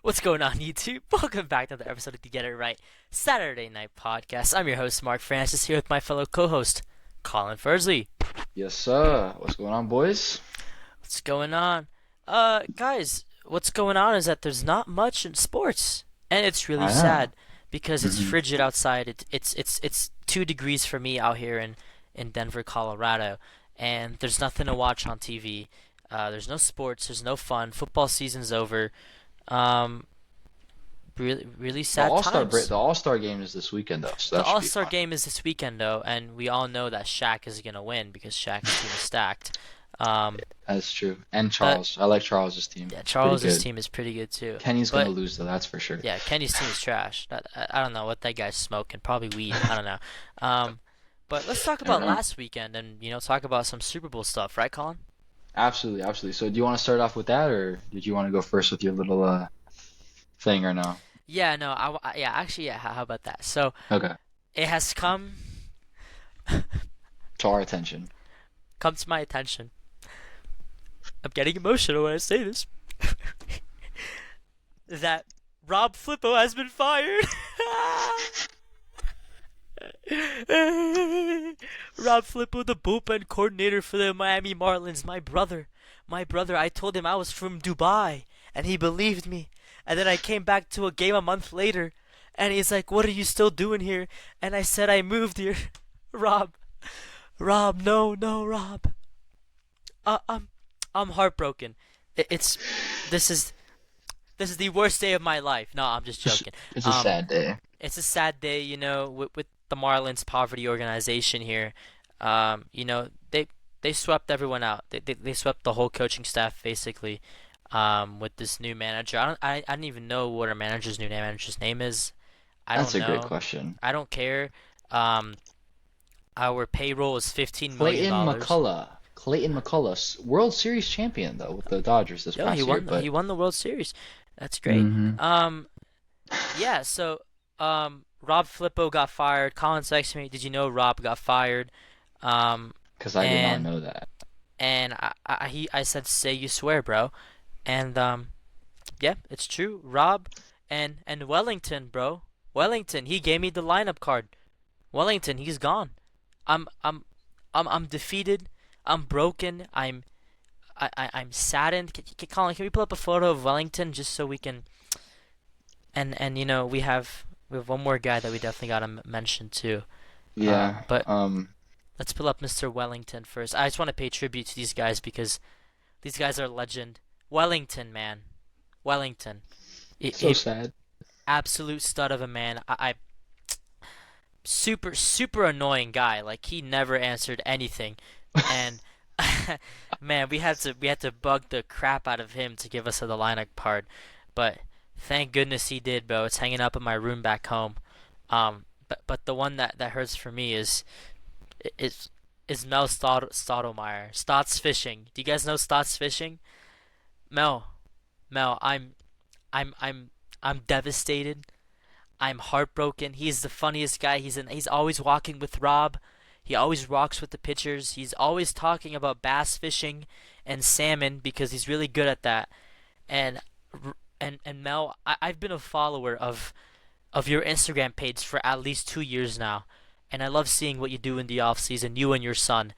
What's going on, YouTube? Welcome back to another episode of the Get It Right Saturday Night Podcast. I'm your host, Mark Francis, here with my fellow co-host, Colin Fursley. Yes, sir. What's going on, boys? What's going on? Guys, what's going on is that there's not much in sports, and it's really I know. sad because it's hmm frigid outside. It's 2 degrees for me out here in Denver, Colorado, and there's nothing to watch on TV. There's no sports. There's no fun. Football season's over. Um, really The sad All-Star break, times. the All-Star game is this weekend though, so The that should All be Star fun. game is this weekend though, and we all know that Shaq is gonna win because Shaq's team is stacked. Um, That's true. And but Charles. I like Charles's team. yeah, It's pretty Charles's good. team is pretty good too. Kenny's gonna But lose though, that's for sure. yeah, Kenny's team is trash. I don't know what that guy's smoking. Probably weed. I don't know. Um, but let's talk I don't about know. last weekend and talk about some Super Bowl stuff, right, Colin? Absolutely, absolutely. So do you want to start off with that, or did you want to go first with your little thing, or no? Yeah, no, yeah, actually, yeah. How about that? So Okay. it has To our attention. come to my attention. I'm getting emotional when I say this. That Rob Filippo has been fired. Rob Filippo, the bullpen coordinator for the Miami Marlins, my brother. My brother, I told him I was from Dubai, and he believed me. And then I came back to a game a month later, and he's like, "What are you still doing here?" And I said, "I moved here." Rob, Rob, no, no, Rob. Uh, I'm, I'm heartbroken. It's, this is, this is the worst day of my life. No, I'm just It's, joking. it's a Um, sad day. it's a sad day, with the Marlins poverty organization here. They swept everyone out. They swept the whole coaching staff basically. With this new manager, I don't even know what our new manager's name is. I That's don't a great know. question. I don't care. Um, our payroll is $15 Clayton million. McCullough. Clayton McCullough, World Series champion though with the Dodgers this Yeah, he past year, won. He but won the World Series. That's great. hmm Um, yeah. So, Rob Filippo got fired. Colin texted me, "Did you know Rob got fired?" Um, because I did not and know that. I said, "Say you swear, bro." And yeah, it's true. Rob and Wellington, bro. Wellington, he gave me the lineup card. Wellington, he's gone. I'm I'm I'm defeated. I'm broken. I'm saddened. Colin, can we pull up a photo of Wellington just so we can and we have one more guy that we definitely gotta mention too. Yeah. But let's pull up Mr. Wellington first. I just want to pay tribute to these guys because these guys are legend. Wellington, man. Wellington. So A sad. absolute stud of a man. I super super annoying guy. Like he never answered anything, and man, we had to bug the crap out of him to give us the lineup card, but thank goodness he did, bro. It's hanging up in my room back home. But the one that hurts for me is is Mel Stottlemyre. Stotts Fishing. Do you guys know Stotts Fishing? Mel, Mel, I'm I'm I'm devastated. I'm heartbroken. He's the funniest guy. He's always walking with Rob. He always walks with the pitchers. He's always talking about bass fishing and salmon because he's really good at that. And and Mel, I've been a follower of your Instagram page for at least 2 years now, and I love seeing what you do in the off season, you and your son.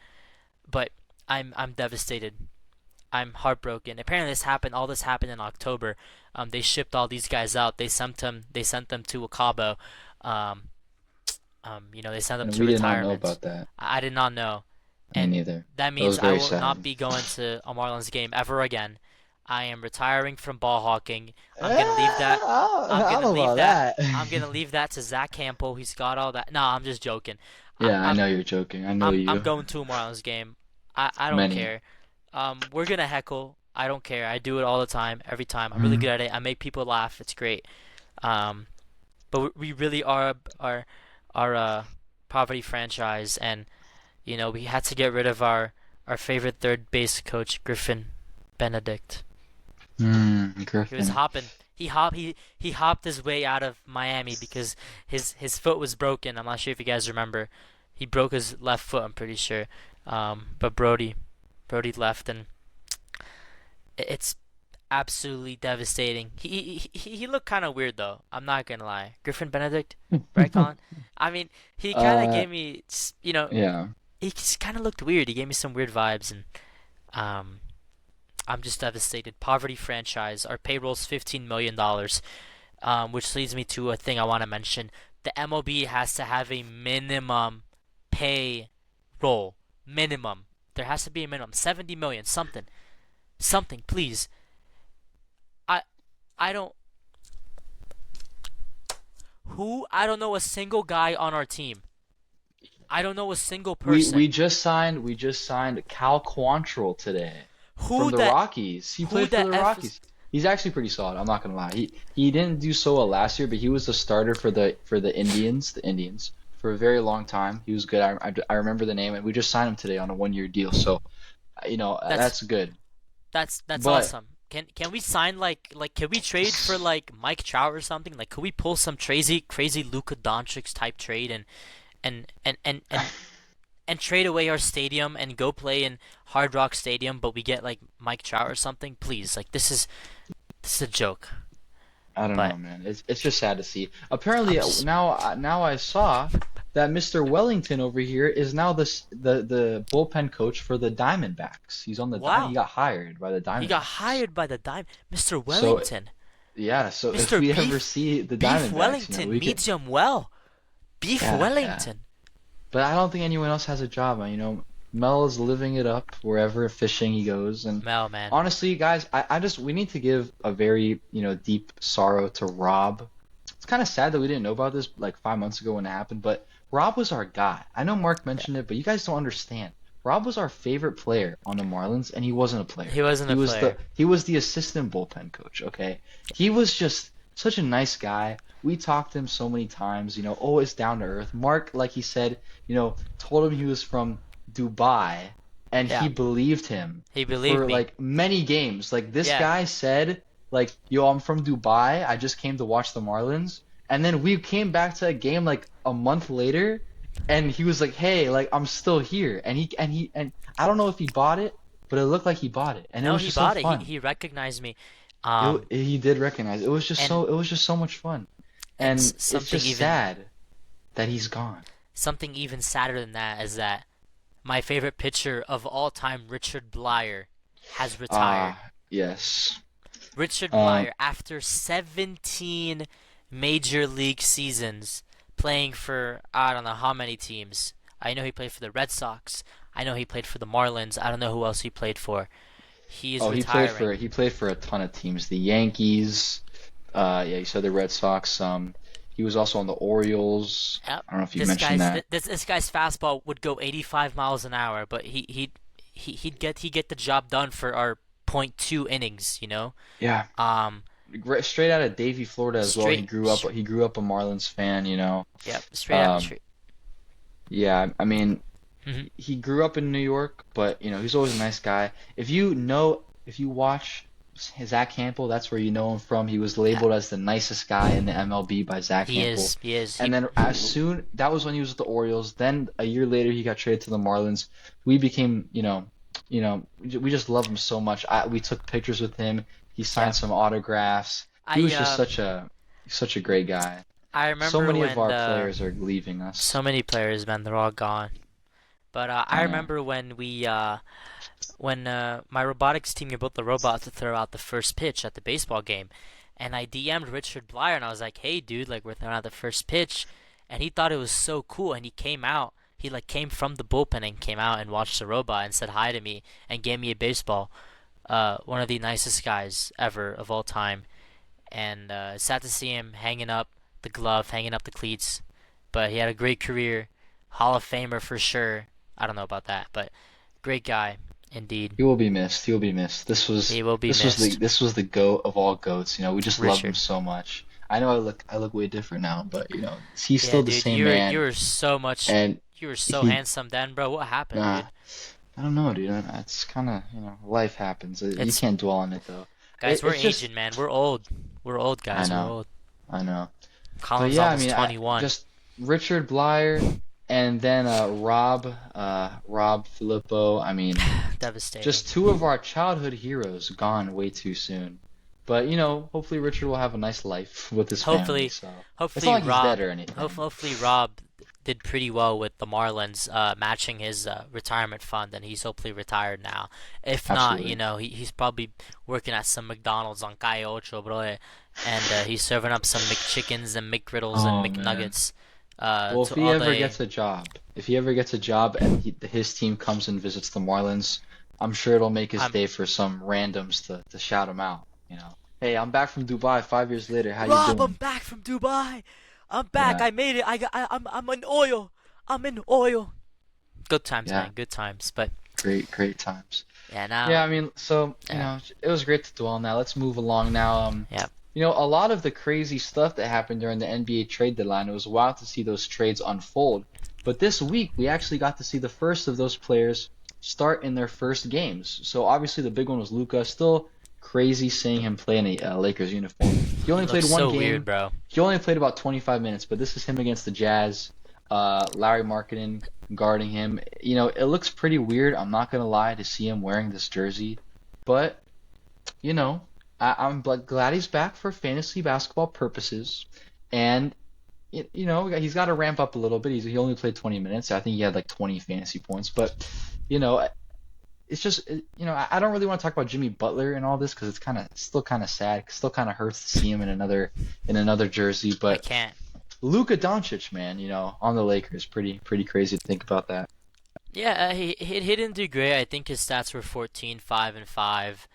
But I'm devastated. I'm heartbroken. Apparently, All this happened in October. They shipped all these guys out. They sent them to Cabo. Um, they sent them And to we did not know retirement. about that. I did not know, Me and neither. that That was means I very will not sad. be going to a Marlins game ever again. I am retiring from ball hawking. I'm gonna leave that. I'm I gonna don't know leave about that. that. I'm gonna leave that to Zach Campbell. He's got all that. No, I'm just joking. I'm Yeah, I I'm know you're joking. I know I'm you. going to a Marlins game. I don't Many. care. We're gonna heckle. I don't care. I do it all the time, every time. I'm really hmm good at it. I make people laugh. It's great. Um, but we really are a poverty franchise, and we had to get rid of our favorite third base coach, Griffin Benedict. He was Griffin. hopping. He hopped his way out of Miami because his foot was broken. I'm not sure if you guys remember. He broke his left foot, I'm pretty sure. But Brody left, and it's absolutely devastating. He looked kind of weird though. I'm not gonna lie. Griffin Benedict, right, Colin? I mean, he kind of Uh, gave me, you know, yeah. he just kind of looked weird. He gave me some weird vibes, and um, I'm just devastated. Poverty franchise. Our payroll's $15 million, which leads me to a thing I want to mention. The MLB has to have a minimum payroll. Minimum. There has to be a minimum. 70 million, something. Something, please. I I don't I don't know a single guy on our team. I don't know a single We person. just signed Cal Quantrill today from Who the the Rockies. He who played for the the F is Rockies. He's actually pretty solid. I'm not gonna lie. He didn't do so well last year, but he was the starter for the Indians for a very long time. He was good. I remember the name, and we just signed him today on a 1 year deal. So that's that's good. that's But awesome. Can we sign like can we trade for like Mike Trout or something? Like could we pull some crazy Luka Doncic type trade and and and and and trade away our stadium and go play in Hard Rock Stadium, but we get like Mike Trout or something? Please, like this is a joke. I don't But know, man. It's just sad to see. Apparently, I'm just now I saw that Mr. Wellington over here is now the bullpen coach for the Diamondbacks. He wow. got hired by the He got Diamondbacks. hired by the Dime, Mr. So Wellington. yeah, so if Mr. we ever Beef see the Beef Diamondbacks, Wellington, we could. medium well. Beef Yeah. Wellington. But I don't think anyone else has a job. Mel is living it up wherever fishing he goes. And Mel, man. honestly, guys, I just we need to give a very, deep sorrow to Rob. It's kind of sad that we didn't know about this like 5 months ago when it happened, but Rob was our guy. I know Mark Yeah. mentioned it, but you guys don't understand. Rob was our favorite player on the Marlins, and he wasn't a player. He wasn't He a was player. the assistant bullpen coach, okay? He was just such a nice guy. We talked to him so many times, always down to earth. Mark, like he said, told him he was from Dubai, and Yeah. he believed him He believed for me. like many games. Like this Yeah. guy said, like, "Yo, I'm from Dubai. I just came to watch the Marlins." And then we came back to a game like a month later, and he was like, "Hey, like I'm still here." And I don't know if he bought it, but it looked like he bought it, and it No, was he just so bought it. fun. He recognized me. He did recognize it. And It was just so much fun, and and it's something just even sad that he's gone. sadder than that is that my favorite pitcher of all time, Richard Bleier, has retired. Yes. Richard Um, Bleier, after 17 major league seasons playing for I don't know how many teams. I know he played for the Red Sox. I know he played for the Marlins. I don't know who else he played for. He is oh, he played retiring. for a ton of teams. The Yankees. Yeah, you said the Red Sox. He was also on the Orioles. Yep. I don't know if you mentioned that. This guy's fastball would go 85 miles an hour, but he'd get the job done for our point .2 innings, you know? Yeah, Um straight out of Davie, Florida as well. He straight grew up. He grew up a Marlins fan. yep, straight out of the Um, street. yeah, I mean, Mhm. he grew up in New York, but he's always a nice guy. If you watch Zach Campbell, that's where you know him from. He was Yeah. labeled as the nicest guy in the MLB by Zach He Campbell. is. He is. And then that was when he was with the Orioles. Then a year later, he got traded to the Marlins. We became, we just love him so much. We took pictures with him. He Yeah. signed some autographs. He I was just such a great guy. I So remember many of when our players are leaving us. so many players, man, they're all gone. But I I know. remember when my robotics team, you're both the robot to throw out the first pitch at the baseball game, and I DM'd Richard Bleier and I was like, "Hey, dude, like we're throwing out the first pitch," and he thought it was so cool, and he came out. He like came from the bullpen and came out and watched the robot and said hi to me and gave me a baseball. One of the nicest guys ever of all time, and sad to see him hanging up the glove, hanging up the cleats. But he had a great career, Hall of Famer for sure. I don't know about that, but great guy indeed. He will be missed. He will be missed. He will be This was the missed. this was the goat of all goats. We just love him Richard. so much. I know I look way different now, but he's Yeah, still the dude, same you man. were so much, And you were so he, handsome then, bro. What happened, uh, dude? I don't know, dude. It's kind of life happens. You It's can't dwell on it though. Guys, we're It's just aging, man. We're old. We're old, I guys. We're know, old. I know. But Colin's yeah, I almost mean, 21. just Richard Bleier and then Rob Filippo. I mean, Devastating. just two of our childhood heroes gone way too soon. But hopefully Richard will have a nice life with his family. Hopefully, So it's hopefully not like he's dead Rob, or anything. hopefully Rob did pretty well with the Marlins, matching his retirement fund, and he's hopefully retired now. If not, Absolutely. he's probably working at some McDonald's on Calle Ocho, bro, and he's serving up some McChickens and McGriddles and Oh man. McNuggets, Well, if to he all ever the. gets a job, and his team comes and visits the Marlins, I'm sure it'll make his I'm day for some randoms to shout him out. Hey, I'm back from Dubai 5 years later. How you Rob, I'm doing? back from Dubai. I'm back. Yeah, I made it. I'm in oil. I'm in oil. Good times, yeah, man. Good times. But great times. yeah, now, Yeah, I mean, so, yeah, it was great to dwell on that. Let's move along now. yeah. A lot of the crazy stuff that happened during the NBA trade deadline, it was wild to see those trades unfold. But this week, we actually got to see the first of those players start in their first games. So obviously, the big one was Luka. Still crazy seeing him play in a Lakers uniform. He He only played looks one so weird, game. bro. He only played about 25 minutes, but this is him against the Jazz. Larry Markkinen guarding him. It looks pretty weird. I'm not gonna lie to see him wearing this jersey, but you know, I'm glad he's back for fantasy basketball purposes, and he's got to ramp up a little bit. He only played 20 minutes. I think he had like 20 fantasy points, but you know, it's just I don't really want to talk about Jimmy Butler and all this because it's still kind of sad. Still kind of hurts to see him in another jersey, I but can't. Luka Doncic, man, on the Lakers, pretty crazy to think about that. Yeah, he didn't do great. I think his stats were 14, 5, and 5,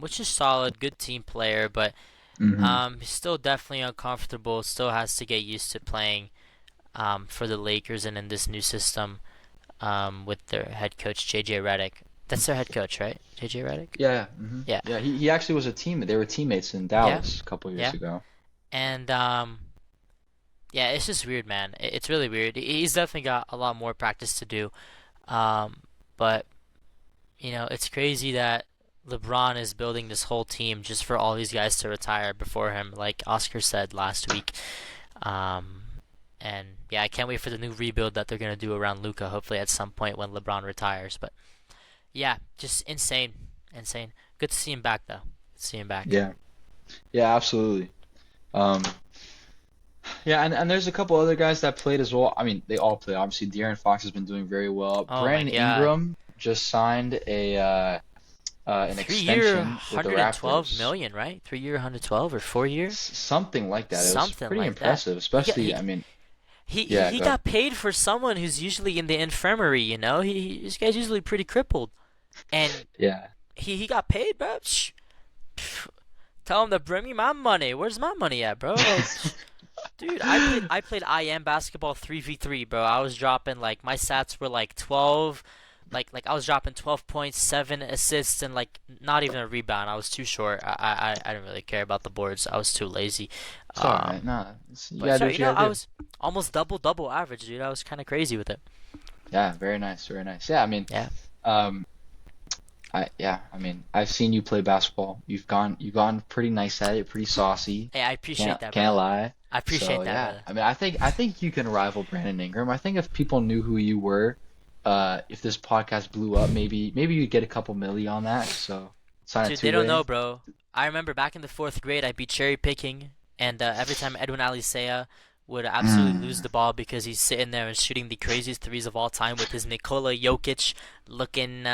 which is solid. Good team player, but Hmm. he's still definitely uncomfortable. Still has to get used to playing for the Lakers and in this new system with their head coach JJ Redick. That's their head coach, right? JJ Redick? Yeah, hmm Yeah, yeah. He actually was a teammate. They were teammates in yeah, Dallas a couple years yeah. ago. And yeah, it's just weird, man. It's really weird. He's definitely got a lot more practice to do. But it's crazy that LeBron is building this whole team just for all these guys to retire before him, like Oscar said last week. Um, and yeah, I can't wait for the new rebuild that they're gonna do around Luca. Hopefully, at some point when LeBron retires. But yeah, just insane, insane. Good to see him back, though. Good to see him back. Yeah, yeah, absolutely. Um, yeah, and there's a couple other guys that played as well. I mean, they all played. Obviously, De'Aaron Fox has been doing very well. Oh my Brandon God, Ingram just signed an 3 year, extension with the 112 Raptors. million, right? 3 year, 112 or 4 year, Something like that. It was something pretty like that. impressive, He got especially, he I mean, he yeah, he go ahead. got paid for someone who's usually in the infirmary. This guy's usually pretty crippled, and Yeah. he got paid, bro. Pff, tell him to bring me my money. Where's my money at, bro? Like, dude, I played IM basketball 3v3, bro. I was dropping like my stats were like 12, like I was dropping 12 points, 7 assists, and like not even a rebound. I was too short. I didn't really care about the boards. I was too lazy. It's all right. Um, Nah, you but gotta do so what you gotta I do. was almost double average, dude. I was kind of crazy with it. Yeah, very nice, very nice. Yeah, I mean, Yeah. um, I mean, I've seen you play basketball. You've gone pretty nice at it, pretty saucy. Hey, I appreciate Can't that, can't brother. lie. I So appreciate that, yeah, brother. I mean, I think you can rival Brandon Ingram. I think if people knew who you were, if this podcast blew up, maybe you'd get a couple milli on that. So sign a Dude, they two don't way. know, bro. I remember back in the fourth grade, I'd be cherry picking, and every time Edwin Alicea would absolutely lose Mm, the ball because he's sitting there and shooting the craziest threes of all time with his Nikola Jokic looking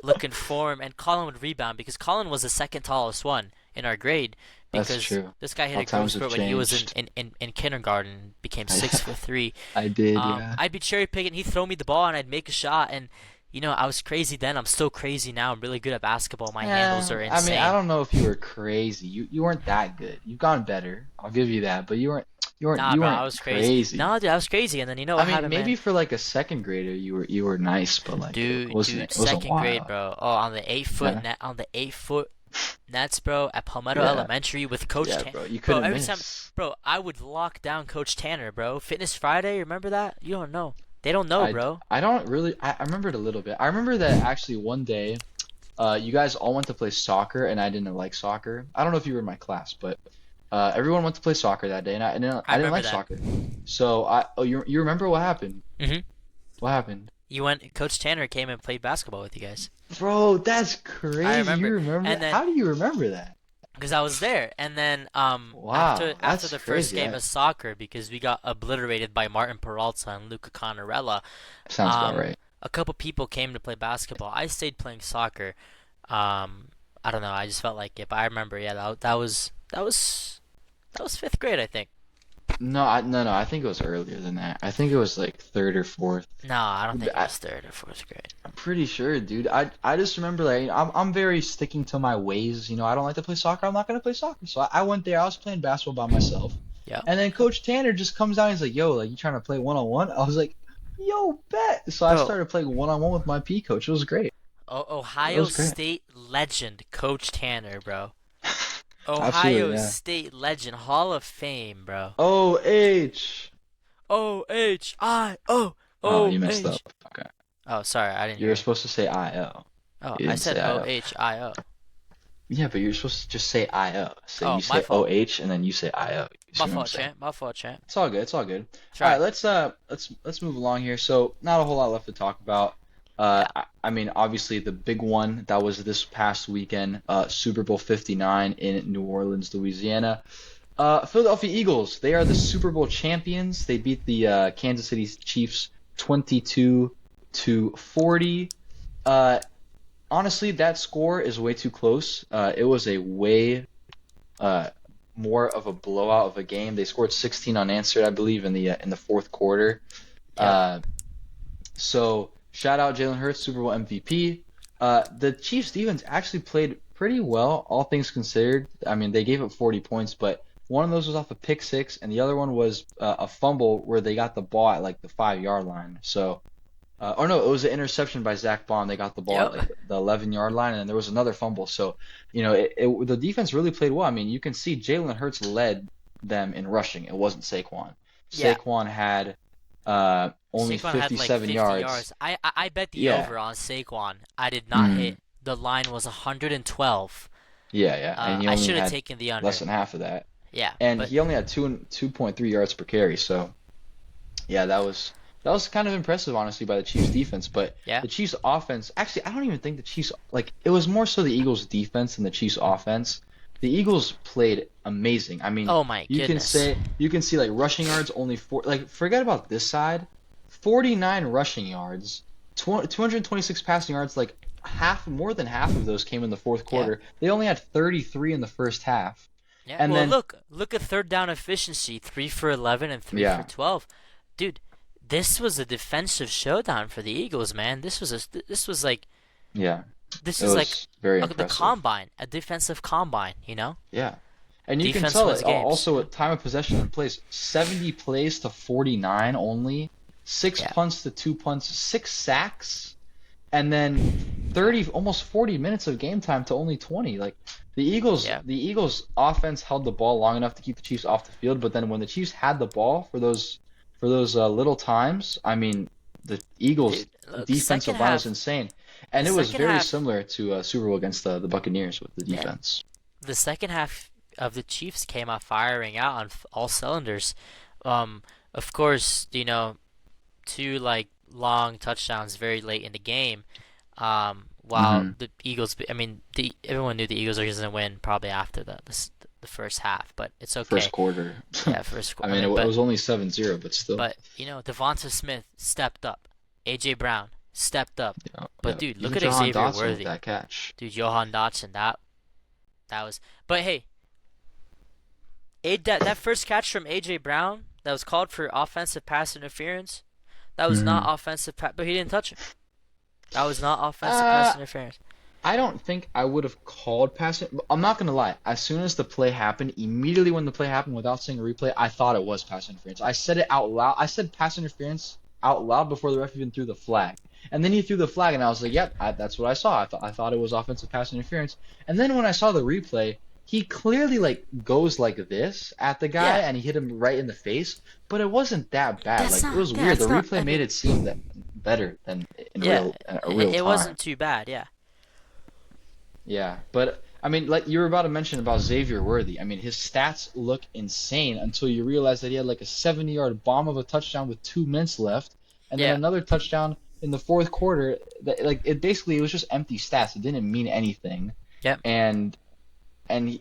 looking form, and Colin would rebound because Colin was the second tallest one in our grade that's because true. this guy hit How a growth times have spurt when he was changed. in kindergarten, became 6'3". I did, yeah. I'd be cherry picking, he'd throw me the ball and I'd make a shot, and I was crazy then. I'm still crazy now. I'm really good at basketball. My handles Yeah, are I mean, I insane. don't know if you were crazy. You weren't that good. You've gone better. I'll give you that. But you weren't Nah, you bro, I weren't was crazy. crazy. Nah, dude, I was crazy. And then you know I what mean, happened, maybe man? for like a second grader, you were nice, but like Dude, it wasn't second grade, wild. bro. Oh, on the 8 foot Yeah, net, on the 8 foot nets, bro, at Palmetto yeah, Elementary with Coach yeah, Tan. bro. You Bro, couldn't every time, miss. bro, I would lock down Coach Tanner, bro. Fitness Friday, remember that? You don't know. They don't know, I bro. I don't really. I remember it a little bit. I remember that actually one day, you guys all went to play soccer, and I didn't like soccer. I don't know if you were in my class, but Everyone went to play soccer that day, and I I didn't remember like that. soccer. So you remember what happened? Hmm. What happened? Coach Tanner came and played basketball with you guys. Bro, that's I crazy. remember. You remember? And then How do you remember that? because I was there, and then after Wow, after that's the first crazy. game of soccer, because we got obliterated by Martin Peralta and Luca Conarella, Sounds about um, right. a couple people came to play basketball. I stayed playing soccer. Um, I don't know. I just felt like it, but I remember. Yeah, that was fifth grade, I think. No. I think it was earlier than that. I think it was like third or fourth. No, I don't think it I, was third or fourth grade. I'm pretty sure, dude. I just remember like I'm very sticking to my ways. I don't like to play soccer. I'm not gonna play soccer. So I went there. I was playing basketball by myself, Yeah. and then Coach Tanner just comes down. He's like, "Yo, like you trying to play one on one?" I was like, "Yo, bet." So I Bro, started playing one on one with my P coach. It was great. It Ohio was great. State legend, Coach Tanner, bro. Absolutely, Ohio yeah. State legend, Hall of Fame, bro. OH. OHIO. Oh, you messed up. OH. Okay. Oh, sorry, I didn't You hear were you. supposed to say IO. Oh, You I didn't said say IO. OHIO. Yeah, but you're supposed to just say IO. So Oh, you my say fault. OH and then you say IO. You My see what I'm fault, saying? champ. My fault, champ. It's all good. It's all good. All right, Sorry. let's move along here. So not a whole lot left to talk about. Yeah. I mean, obviously the big one that was this past weekend, Super Bowl 59 in New Orleans, Louisiana. Philadelphia Eagles. They are the Super Bowl champions. They beat the Kansas City Chiefs 22-40. Uh, Honestly, that score is way too close. It was a way uh, more of a blowout of a game. They scored 16 unanswered, I believe, in the fourth quarter. Yep. Uh, so shout out Jalen Hurts, Super Bowl MVP. The Chiefs defense actually played pretty well, all things considered. I mean, they gave up 40 points, but one of those was off a pick six, and the other one was a fumble where they got the ball at like the 5 yard line. So or no, it was an interception by Zach Bond. They got the ball at Yep. like the 11 yard line, and then there was another fumble. So, the defense really played well. I mean, you can see Jalen Hurts led them in rushing. It wasn't Saquon. Yeah. Saquon had only Saquon had like 57 50 yards. yards. I bet the Yeah. over on Saquon. I did not Mm, hit. The line was 112. yeah. And he I only should have had taken the less under. than half of that. Yeah, And but he only had 2.3 yards per carry. So, yeah, that was kind of impressive, honestly, by the Chiefs defense. But yeah. the Chiefs offense, actually, I don't even think the Chiefs like it was more so the Eagles defense than the Chiefs offense. The Eagles played amazing. I mean, Oh my goodness. you can see like rushing yards only four. Like forget about this side, 49 rushing yards, 226 passing yards. Like more than half of those came in the fourth Yeah. quarter. They only had 33 in the first half, Yeah. and Well, then look at third down efficiency, 3 for 11 and 3 for yeah, 12. Dude, this was a defensive showdown for the Eagles, man. This was like yeah, this it is like was very the impressive. combine, a defensive combine, you know? Yeah. And you can Defense tell wins it games. also at time of possession in plays, 70 plays to 49 only, six Yeah. punts to two punts, six sacks, and then 30, almost 40 minutes of game time to only 20. Like Yeah. the Eagles offense held the ball long enough to keep the Chiefs off the field, but then when the Chiefs had the ball for those little times, I mean, the Eagles Dude, look, defensive line was insane. And it was second very half, similar to Super Bowl against the Buccaneers with the man, defense. the second half of the Chiefs came out firing out on all cylinders. Um, of course, two like long touchdowns very late in the game. While Hmm. the Eagles, I mean, everyone knew the Eagles are going to win probably after the first half, but it's okay. First quarter. Yeah, first I quarter. I mean, mean, it was only 7-0, but still. but Devonta Smith stepped up. AJ Brown stepped up. Yeah, But yeah. dude, look Even at Jahan Xavier Dotson with Worthy. that catch. Dude, Johan Dotson, that was. But hey, that first catch from AJ Brown that was called for offensive pass interference. That was not Hmm. offensive pass, but he didn't touch it. That was not offensive pass Uh, interference. I don't think I would have called pass it. I'm not gonna lie. As soon as the play happened, immediately when the play happened, without seeing a replay, I thought it was pass interference. I said it out loud. I said pass interference out loud before the ref even threw the flag. And then he threw the flag, and I was like, "Yep, that's what I saw. I thought it was offensive pass interference." And then when I saw the replay, he clearly like goes like this at the guy, Yeah, and he hit him right in the face. But it wasn't that bad. that's Like it not. was weird. The That's not. replay I made mean, it seem that better than in yeah, real it time. wasn't too bad. Yeah, Yeah, but I mean, like you were about to mention about Xavier Worthy. I mean, his stats look insane until you realize that he had like a 70-yard bomb of a touchdown with 2 minutes left, and then Yeah. another touchdown in the fourth quarter. That, like it was just empty stats. It didn't mean anything. Yep. And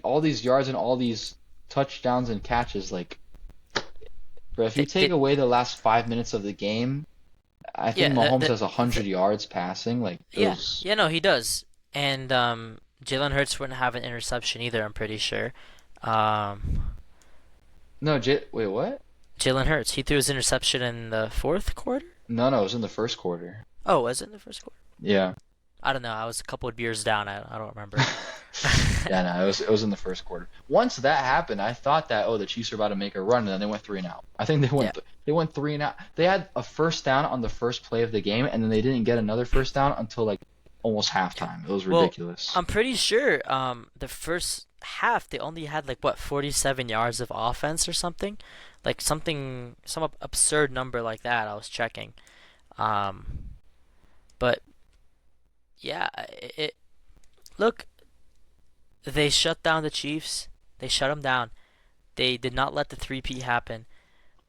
all these yards and all these touchdowns and catches, like, bro, if you take They, away the last 5 minutes of the game, I think yeah. Mahomes has 100 yards passing. Like it Yeah. was. Yeah. No, he does. And Jalen Hurts wouldn't have an interception either. I'm pretty sure. Um, No, wait, what? Jalen Hurts. He threw his interception in the fourth quarter. No, it was in the first quarter. Oh, was it in the first quarter? Yeah. I don't know. I was a couple of beers down. I don't remember. Yeah, no, it was in the first quarter. Once that happened, I thought that the Chiefs were about to make a run, and then they went 3-and-out. I think Yeah. they went 3-and-out. They had a first down on the first play of the game, and then they didn't get another first down until like almost halftime. It was Well, ridiculous. I'm pretty sure the first half they only had like what 47 yards of offense or something, like some absurd number like that. I was checking, um, but yeah, it look they shut down the Chiefs. They shut them down. They did not let the three-peat happen.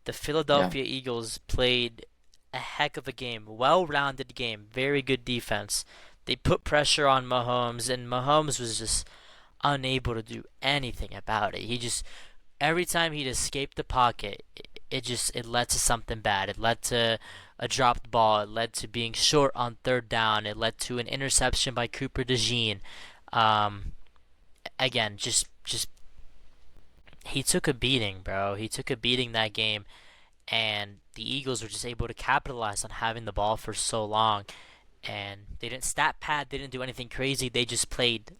The Yeah. Philadelphia Eagles played a heck of a game, well-rounded game, very good defense. They put pressure on Mahomes, and Mahomes was just unable to do anything about it. He just every time he'd escape the pocket, it led to something bad. It led to a dropped ball. It led to being short on third down. It led to an interception by Cooper DeJean. Um, again, just he took a beating, bro. He took a beating that game, and the Eagles were just able to capitalize on having the ball for so long. And they didn't stat pad, they didn't do anything crazy. They just played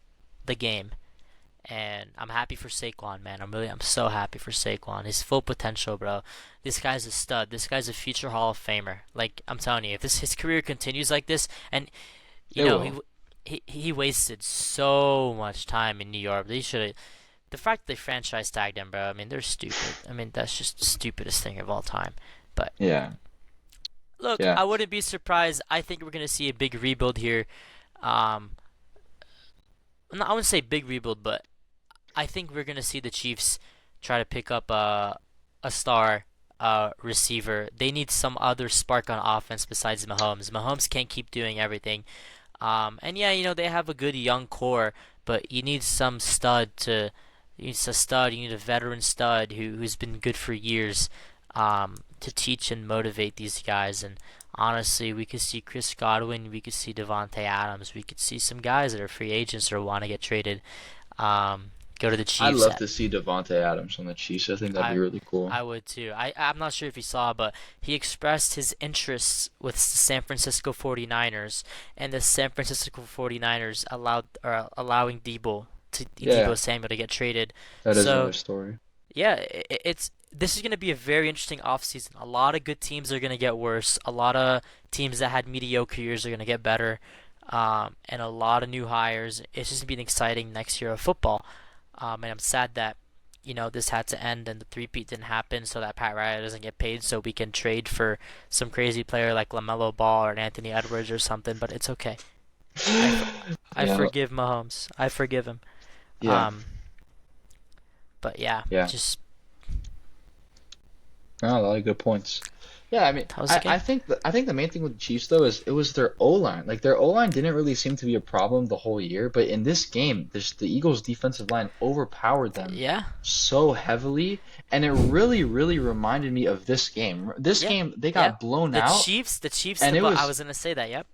the game. And I'm happy for Saquon, man. I'm so happy for Saquon. His full potential, bro. This guy's a stud. This guy's a future Hall of Famer. Like I'm telling you, if his career continues like this, and you It know will. he wasted so much time in New York. They should have. The fact they franchise tagged him, bro. I mean, they're stupid. I mean, that's just the stupidest thing of all time. But Yeah. look, Yeah. I wouldn't be surprised. I think we're gonna see a big rebuild here. Um, I wouldn't say big rebuild, but I think we're gonna see the Chiefs try to pick up a star receiver. They need some other spark on offense besides Mahomes. Mahomes can't keep doing everything. And yeah, they have a good young core, but you need some stud to. You need a stud. You need a veteran stud who's been good for years, to teach and motivate these guys. And honestly, we could see Chris Godwin, we could see Devontae Adams, we could see some guys that are free agents or want to get traded. Um, go to the I'd Chiefs. love to see Devontae Adams on the Chiefs. I think that'd be I really cool. I would too. I'm not sure if you saw, but he expressed his interests with the San Francisco 49ers, and the San Francisco 49ers allowing Yeah, Debo Samuel to get traded. that is So another story. yeah, this is going to be a very interesting offseason. A lot of good teams are going to get worse. A lot of teams that had mediocre years are going to get better. And a lot of new hires. It's just going to be an exciting next year of football. And I'm sad that, this had to end and the three-peat didn't happen so that Pat Riley doesn't get paid so we can trade for some crazy player like LaMelo Ball or an Anthony Edwards or something, but it's okay. I Yeah, forgive Mahomes. I forgive him. yeah, Um, but yeah, yeah. just No, a lot of good points. Yeah, I mean, that was the I game. think the main thing with the Chiefs though is it was their O line. Like their O line didn't really seem to be a problem the whole year, but in this game, the Eagles' defensive line overpowered them Yeah, so heavily, and it really, really reminded me of this game. This yeah, game, they yeah. got blown The out, Chiefs, the Chiefs. and it I was. was gonna say that. Yep.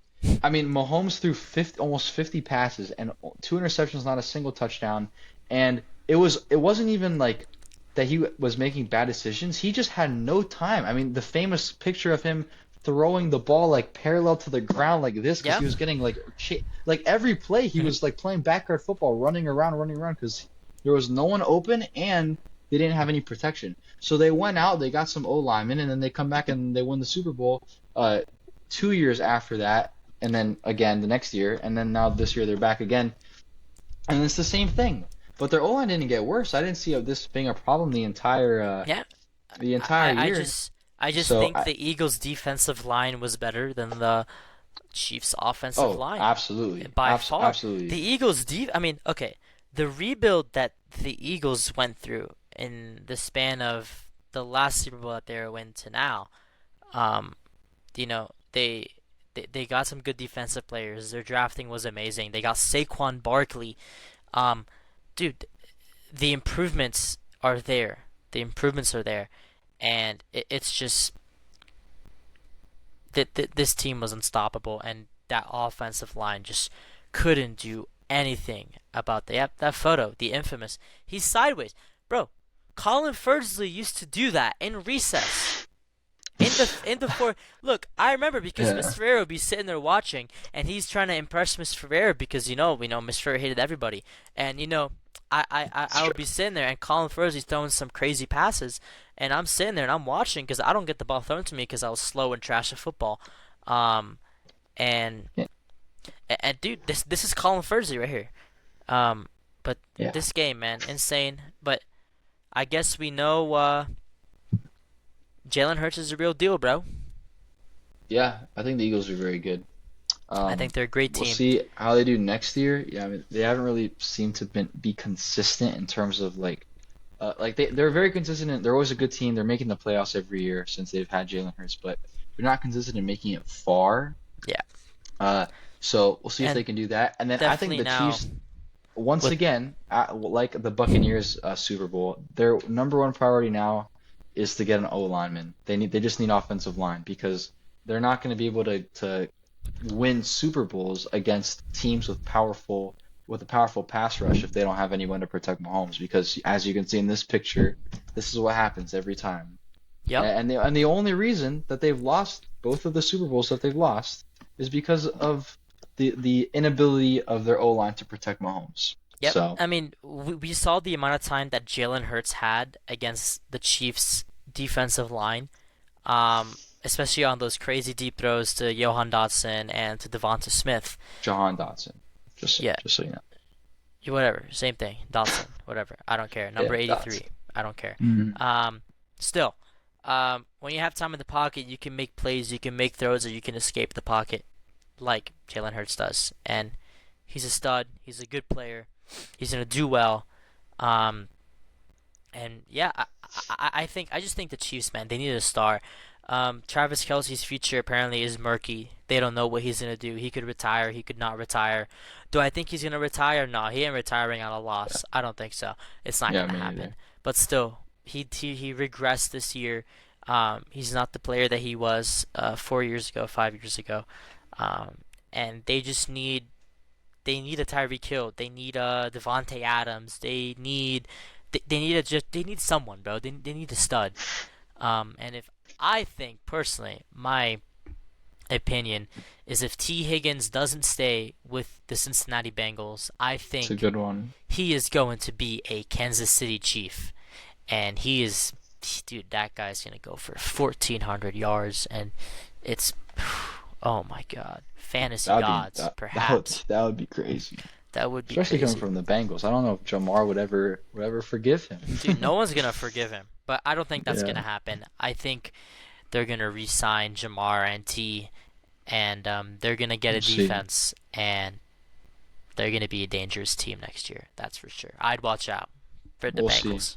I mean, Mahomes threw 50, almost 50 passes and two interceptions, not a single touchdown, and it wasn't even like that he was making bad decisions. He just had no time. I mean, the famous picture of him throwing the ball like parallel to the ground like this because Yeah. he was getting like every play he was like playing backyard football, running around because there was no one open and they didn't have any protection. So they went out, they got some O linemen, and then they come back and they win the Super Bowl. 2 years after that, and then again the next year, and then now this year they're back again, and it's the same thing. But their O line didn't get worse. I didn't see this being a problem Yeah. the I, entire I I year. just I just So think the Eagles' defensive line was better than the Chiefs' offensive oh, line absolutely, by far. absolutely, The Eagles' I mean, okay. the rebuild that the Eagles went through in the span of the last Super Bowl that they went to now, um, you know, they got some good defensive players. Their drafting was amazing. They got Saquon Barkley. Um, dude, the improvements are there. The improvements are there, and it's just that this team was unstoppable, and that offensive line just couldn't do anything about that photo, the infamous. He's sideways, bro. Colin Fursley used to do that in recess. In the fourth, look, I remember because Yeah. Miss Ferreira would be sitting there watching, and he's trying to impress Miss Ferreira because we know Miss Ferreira hated everybody, and I It's would true. be sitting there, and Colin Fursley's throwing some crazy passes, and I'm sitting there and I'm watching because I don't get the ball thrown to me because I was slow and trash at football, um, and Yeah. and dude, this is Colin Fursley right here, but Yeah. this game, man, insane, but I guess we know Jalen Hurts is a real deal, bro. Yeah, I think the Eagles are very good. I think they're a great We'll team. see how they do next year. Yeah, I mean, they haven't really seemed to be consistent in terms of like they're very consistent. They're always a good team. They're making the playoffs every year since they've had Jalen Hurts, but they're not consistent in making it far. Yeah, Uh, so we'll see if they and can do that. And then I think definitely the now Chiefs, once with again, like the Buccaneers Super Bowl, their number one priority now is to get an O lineman. They just need offensive line because they're not going to be able to win Super Bowls against teams with a powerful pass rush if they don't have anyone to protect Mahomes. Because as you can see in this picture, this is what happens every time. yep. And the only reason that they've lost both of the Super Bowls that they've lost is because of the inability of their O line to protect Mahomes. Yep. So I mean, we saw the amount of time that Jalen Hurts had against the Chiefs' defensive line, especially on those crazy deep throws to Johan Dotson and to Devonta Smith. Jahan Dotson, Yeah, just so you know. whatever, same thing. Dotson, whatever. I don't care. Yeah, Number Dotson. 83. I don't care. Hmm. Still, when you have time in the pocket, you can make plays, you can make throws, or you can escape the pocket like Jalen Hurts does. And he's a stud. He's a good player. He's gonna do well. Um, And yeah, I just think the Chiefs, man, they need a star. Travis Kelce's future apparently is murky. They don't know what he's gonna do. He could retire. He could not retire. Do I think he's gonna retire? No, he ain't retiring on a Yeah, loss. I don't think so. It's not yeah, gonna me happen. neither. But still, he regressed this year. He's not the player that he was 4 years ago, 5 years ago. Um, and they need a Tyreek Hill. They need a Devontae Adams. They need someone, bro. They need a stud. And if I think personally, my opinion is if T Higgins doesn't stay with the Cincinnati Bengals, I It's a think good one. he is going to be a Kansas City Chief, and dude, that guy's gonna go for 1,400 yards, and it's, oh my God, fantasy That would be gods, that would perhaps. that would be crazy. That would be Especially coming crazy. from the Bengals. I don't know if Jamar would ever forgive him. Dude, no one's gonna forgive him, but I don't think that's Yeah, gonna happen. I think they're gonna re-sign Jamar and T, and they're gonna get a we'll see. defense, and they're gonna be a dangerous team next year. That's for sure. I'd watch out for the We'll see. Bengals.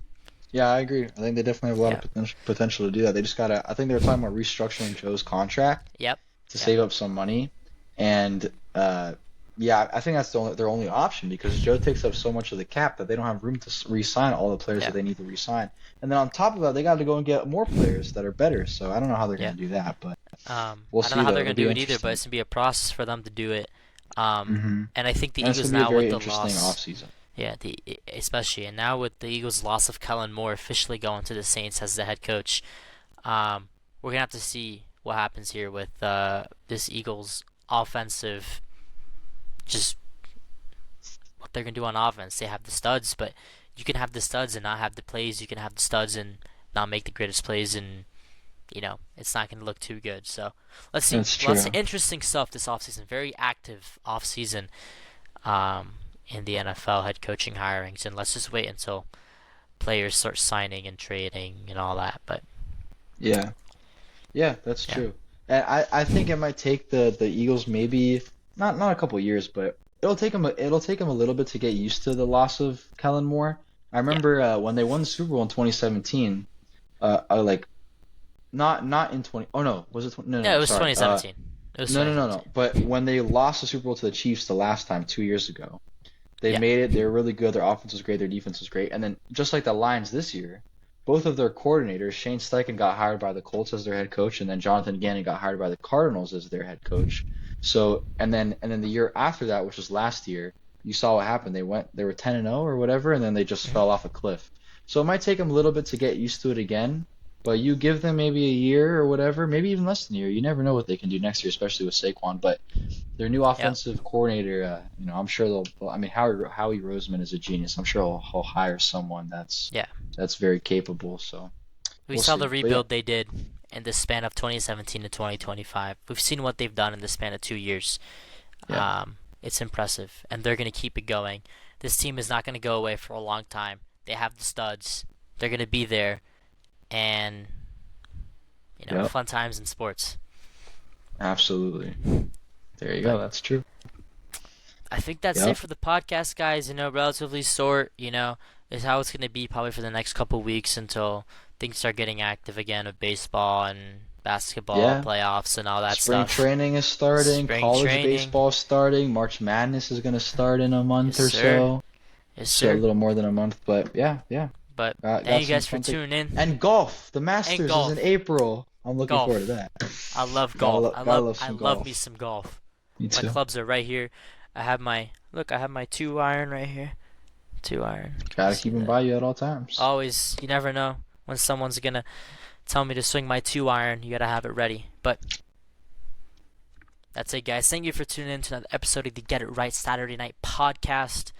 Yeah, I agree. I think they definitely have a lot Yeah. of potential to do that. They just gotta. I think they were talking about restructuring Joe's contract Yep. to Yep. save up some money, and yeah, I think that's their only option because Joe takes up so much of the cap that they don't have room to re-sign all the players that Yeah. they need to re-sign. And then on top of that, they got to go and get more players that are better. So I don't know how they're Yeah. going to do that, but we'll I don't know see how though. they're It'll gonna be do it either, but interesting. it's gonna be a process for them to do it. Um, Hmm. and I think the And it's Eagles going to be a now with very the interesting loss, offseason. yeah, especially and now with the Eagles' loss of Kellen Moore officially going to the Saints as the head coach, we're gonna have to see what happens here with this Eagles offensive, just what they're gonna do on offense. They have the studs, but you can have the studs and not have the plays. You can have the studs and not make the greatest plays, and it's not gonna look too good. So let's see. That's Lots of true. interesting stuff this offseason. Very active offseason in the NFL head coaching hirings, and let's just wait until players start signing and trading and all that. But Yeah. Yeah, that's yeah, true. And I think it might take the Eagles maybe not a couple years, but it'll take him a little bit to get used to the loss of Kellen Moore. I Yeah. remember when they won the Super Bowl in 2017. Like not in 20. Oh no, was it 20? No, no, Yeah, it no, was sorry. 2017. It was No, no, no, no. 2017. But when they lost the Super Bowl to the Chiefs the last time 2 years ago, they Yeah. made it. They were really good. Their offense was great. Their defense was great. And then just like the Lions this year, both of their coordinators, Shane Steichen got hired by the Colts as their head coach, and then Jonathan Gannon got hired by the Cardinals as their head coach. So and then the year after that, which was last year, you saw what happened. They were 10-0 or whatever, and then they just Mhm. fell off a cliff. So it might take them a little bit to get used to it again. But you give them maybe a year or whatever, maybe even less than a year. You never know what they can do next year, especially with Saquon. But their new Yep. offensive coordinator, I'm sure I mean, Howie Roseman is a genius. I'm sure he'll hire someone Yeah. that's very capable. So We we'll saw the see. But yeah, rebuild they did in the span of 2017 to 2025. We've seen what they've done in the span of 2 years. yeah, It's impressive, and they're going to keep it going. This team is not going to go away for a long time. They have the studs. They're going to be there, and yeah, fun times in sports. absolutely. There you go. But That's true. I think that's it Yep. for the podcast, guys. Relatively short. Is how it's going to be probably for the next couple weeks until things start getting active again with baseball and basketball Yeah. playoffs and all that Spring stuff. training is starting. Spring College training. baseball is starting. March Madness is going to start in a Yes, month or sir. so. Yes, So a sir. little more than a month, but yeah, yeah. But thank Got you some guys for fun things. tuning in. And golf. The And Masters is in golf. April. I'm looking forward to Golf. that. I love golf. Gotta love I some love me golf. some golf. Me My too. clubs are right here. I have my 2 iron right here. 2 iron. Can you Gotta see keep them that? by you at all times. Always, you never know when someone's gonna tell me to swing my 2 iron. You gotta have it ready. But that's it, guys. Thank you for tuning in to another episode of the Get It Right Saturday Night Podcast.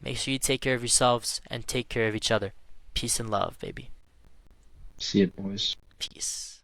Make sure you take care of yourselves and take care of each other. Peace and love, baby. See you, boys. Peace.